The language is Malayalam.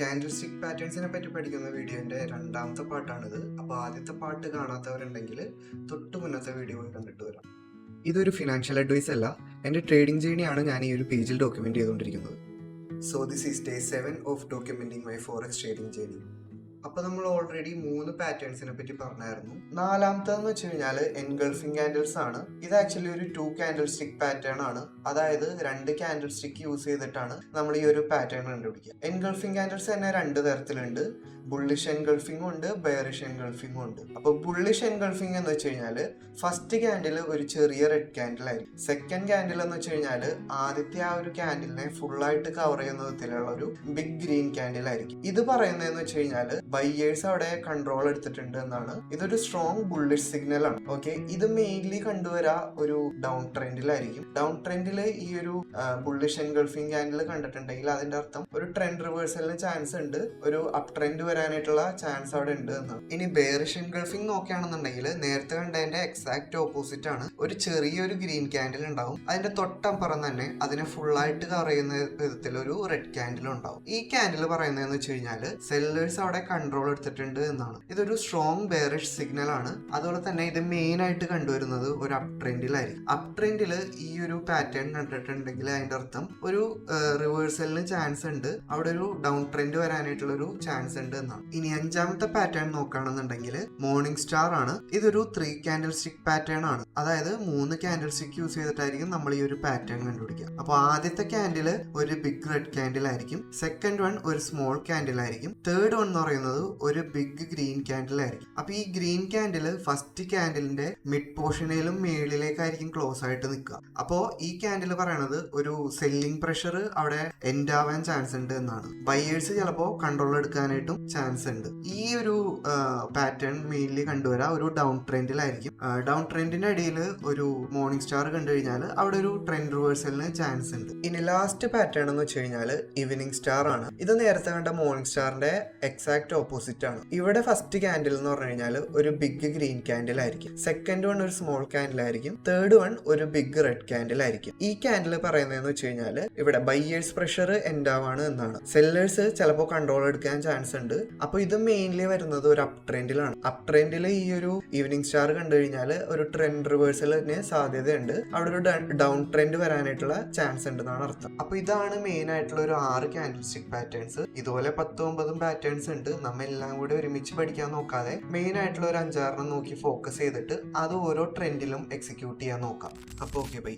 കാൻഡിൽ സ്റ്റിക്ക് പാറ്റേൺസിനെ പറ്റി പഠിക്കുന്ന വീഡിയോന്റെ രണ്ടാമത്തെ പാട്ടാണിത്. അപ്പോൾ ആദ്യത്തെ പാട്ട് കാണാത്തവരുണ്ടെങ്കിൽ തൊട്ട് മുന്നത്തെ വീഡിയോ പോയി കണ്ടിട്ട് വരാം. ഇതൊരു ഫിനാൻഷ്യൽ അഡ്വൈസ് അല്ല, എൻ്റെ ട്രേഡിംഗ് ജേണിയാണ് ഞാൻ ഈ ഒരു പേജിൽ ഡോക്യുമെന്റ് ചെയ്തുകൊണ്ടിരിക്കുന്നത്. So this is day 7 of documenting my forex trading journey. അപ്പോൾ നമ്മൾ ഓൾറെഡി 3 പാറ്റേൺസിനെ പറ്റി പറഞ്ഞായിരുന്നു. നാലാമത്തെന്ന് വെച്ച് കഴിഞ്ഞാൽ എൻഗൾഫിംഗ് ക്യാൻഡിൽസ് ആണ്. ഇത് ആക്ച്വലി ഒരു 2 കാൻഡിൽ സ്റ്റിക്ക് പാറ്റേൺ ആണ്. അതായത് 2 കാൻഡിൽ സ്റ്റിക്ക് യൂസ് ചെയ്തിട്ടാണ് നമ്മൾ ഈ ഒരു പാറ്റേൺ കണ്ടുപിടിക്കുക. എൻഗൾഫിംഗ് ക്യാൻഡിൽസ് തന്നെ 2 തരത്തിലുണ്ട്. ബുള്ളിഷ് എൻഗൾഫിംഗും ഉണ്ട്, ബെയറിഷ് എൻഗൾഫിംഗും ഉണ്ട്. അപ്പോൾ ബുള്ളിഷ് എൻഗൾഫിംഗ് എന്ന് വെച്ച് കഴിഞ്ഞാൽ ഫസ്റ്റ് ക്യാൻഡിൽ ഒരു ചെറിയ റെഡ് ക്യാൻഡിൽ ആയിരിക്കും. സെക്കൻഡ് ക്യാൻഡിൽ എന്ന് വെച്ച് കഴിഞ്ഞാൽ ആദ്യത്തെ ആ ഒരു ക്യാൻഡിലിനെ ഫുള്ളായിട്ട് കവർ ചെയ്യുന്ന വിധത്തിലുള്ള ഒരു ബിഗ് ഗ്രീൻ ക്യാൻഡിൽ ആയിരിക്കും. ഇത് പറയുന്നതെന്ന് വെച്ച് കഴിഞ്ഞാൽ ബയ്യേഴ്സ് അവിടെ കൺട്രോൾ എടുത്തിട്ടുണ്ട് എന്നാണ്. ഇതൊരു സ്ട്രോങ് ബുള്ളിഷ് സിഗ്നൽ ആണ്. ഓക്കെ, ഇത് മെയിൻലി കണ്ടുവരാ ഒരു ഡൗൺ ട്രെൻഡിലായിരിക്കും. ഡൗൺ ട്രെൻഡിൽ ഈ ഒരു ബുള്ളിഷ് എൻഗൾഫിംഗ് ക്യാൻഡിൽ കണ്ടിട്ടുണ്ടെങ്കിൽ അതിന്റെ അർത്ഥം ഒരു ട്രെൻഡ് റിവേഴ്സലിന് ചാൻസ് ഉണ്ട്, ഒരു അപ് ട്രെൻഡ് വരാനായിട്ടുള്ള ചാൻസ് അവിടെ ഉണ്ട് എന്നാണ്. ഇനി ബെയറിഷ് എൻഗൾഫിംഗ് നോക്കുകയാണെന്നുണ്ടെങ്കിൽ നേരത്തെ കണ്ടതിന്റെ എക്സാക്ട് ഓപ്പോസിറ്റ് ആണ്. ഒരു ചെറിയൊരു ഗ്രീൻ ക്യാൻഡിൽ ഉണ്ടാവും, അതിന്റെ തൊട്ടപ്പുറം തന്നെ അതിനെ ഫുള്ളായിട്ട് കവർ ചെയ്യുന്ന വിധത്തിൽ ഒരു റെഡ് ക്യാൻഡിൽ ഉണ്ടാവും. ഈ ക്യാൻഡിൽ പറയുന്നതെന്ന് വെച്ച് കഴിഞ്ഞാൽ സെല്ലേഴ്സ് അവിടെ കൺട്രോൾ എടുത്തിട്ടുണ്ട് എന്നാണ്. ഇതൊരു സ്ട്രോങ് ബെയറിഷ് സിഗ്നൽ ആണ്. അതുപോലെ തന്നെ ഇത് മെയിൻ ആയിട്ട് കണ്ടുവരുന്നത് ഒരു അപ് ട്രെൻഡിലായിരിക്കും. അപ് ട്രെൻഡിൽ ഈ ഒരു പാറ്റേൺ കണ്ടിട്ടുണ്ടെങ്കിൽ അതിന്റെ അർത്ഥം ഒരു റിവേഴ്സലിന് ചാൻസ് ഉണ്ട്, അവിടെ ഒരു ഡൗൺ ട്രെൻഡ് വരാനായിട്ടുള്ള ഒരു ചാൻസ് ഉണ്ട് എന്നാണ്. ഇനി 5ാമത്തെ പാറ്റേൺ നോക്കുകയാണെന്നുണ്ടെങ്കിൽ മോർണിംഗ് സ്റ്റാർ ആണ്. ഇതൊരു 3 കാൻഡിൽ സ്റ്റിക്ക് പാറ്റേൺ ആണ്. അതായത് 3 കാൻഡിൽ സ്റ്റിക്ക് യൂസ് ചെയ്തിട്ടായിരിക്കും നമ്മൾ ഈ ഒരു പാറ്റേൺ കണ്ടുപിടിക്കുക. അപ്പോൾ ആദ്യത്തെ ക്യാൻഡിൽ ഒരു ബിഗ് റെഡ് ക്യാൻഡിൽ ആയിരിക്കും, സെക്കൻഡ് വൺ ഒരു സ്മോൾ ക്യാൻഡിൽ ആയിരിക്കും, തേർഡ് വൺ എന്ന് പറയുന്നത് ഒരു ബിഗ് ഗ്രീൻ ക്യാൻഡിൽ ആയിരിക്കും. അപ്പൊ ഈ ഗ്രീൻ ക്യാൻഡിൽ ഫസ്റ്റ് ക്യാൻഡിലിന്റെ മിഡ് പോർഷനിലും മേളിലേക്കായിരിക്കും ക്ലോസ് ആയിട്ട് നിൽക്കുക. അപ്പോ ഈ ക്യാൻഡിൽ പറയണത് ഒരു സെല്ലിംഗ് പ്രഷർ അവിടെ എൻഡ് ആവാൻ ചാൻസ് ഉണ്ട് എന്നാണ്. ബയേഴ്സ് ചിലപ്പോ കൺട്രോൾ എടുക്കാനായിട്ടും ചാൻസ് ഉണ്ട്. ഈ ഒരു പാറ്റേൺ മെയിൻലി കണ്ടുവരാ ഒരു ഡൗൺ ട്രെൻഡിലായിരിക്കും. ഡൗൺ ട്രെൻഡിന്റെ ഇടയിൽ ഒരു മോർണിംഗ് സ്റ്റാർ കണ്ടു കഴിഞ്ഞാൽ അവിടെ ഒരു ട്രെൻഡ് റിവേഴ്സലിന് ചാൻസ് ഉണ്ട്. ഇനി ലാസ്റ്റ് പാറ്റേൺ എന്ന് വെച്ച് കഴിഞ്ഞാൽ ഈവനിങ് സ്റ്റാർ ആണ്. ഇത് നേരത്തെ കണ്ട മോർണിംഗ് സ്റ്റാറിന്റെ എക്സാക്ട് ഓപ്പോസിറ്റ് ആണ്. ഇവിടെ ഫസ്റ്റ് ക്യാൻഡിൽ എന്ന് പറഞ്ഞു കഴിഞ്ഞാൽ ഒരു ബിഗ് ഗ്രീൻ ക്യാൻഡിൽ ആയിരിക്കും, സെക്കൻഡ് വൺ ഒരു സ്മോൾ ക്യാൻഡിൽ ആയിരിക്കും, തേർഡ് വൺ ഒരു ബിഗ് റെഡ് ക്യാൻഡിൽ ആയിരിക്കും. ഈ ക്യാൻഡിൽ പറയുന്നതെന്ന് വെച്ച് കഴിഞ്ഞാൽ ഇവിടെ ബയ്യേഴ്സ് പ്രഷർ എൻഡ് ആവാണ് എന്നാണ്. സെല്ലേഴ്സ് ചിലപ്പോൾ കൺട്രോൾ എടുക്കാൻ ചാൻസ് ഉണ്ട്. അപ്പൊ ഇത് മെയിൻലി വരുന്നത് ഒരു അപ് ട്രെൻഡിലാണ്. അപ് ട്രെൻഡിൽ ഈ ഒരു ഈവനിങ് സ്റ്റാർ കണ്ടു കഴിഞ്ഞാൽ ഒരു ട്രെൻഡ് റിവേഴ്സലിന് സാധ്യതയുണ്ട്, അവിടെ ഒരു ഡൗൺ ട്രെൻഡ് വരാനായിട്ടുള്ള ചാൻസ് ഉണ്ടെന്നാണ് അർത്ഥം. അപ്പൊ ഇതാണ് മെയിൻ ആയിട്ടുള്ള ഒരു 6 കാൻഡിൽ സ്റ്റിക്ക് പാറ്റേൺസ്. ഇതുപോലെ 10-9 പാറ്റേൺസ് ഉണ്ട്. നമ്മ എല്ലാം കൂടി ഒരുമിച്ച് പഠിക്കാൻ നോക്കാതെ മെയിൻ ആയിട്ടുള്ള ഒരു 5-6 നോക്കി ഫോക്കസ് ചെയ്തിട്ട് അത് ഓരോ ട്രെൻഡിലും എക്സിക്യൂട്ട് ചെയ്യാൻ നോക്കാം. അപ്പോൾ ഓക്കെ, ബൈ.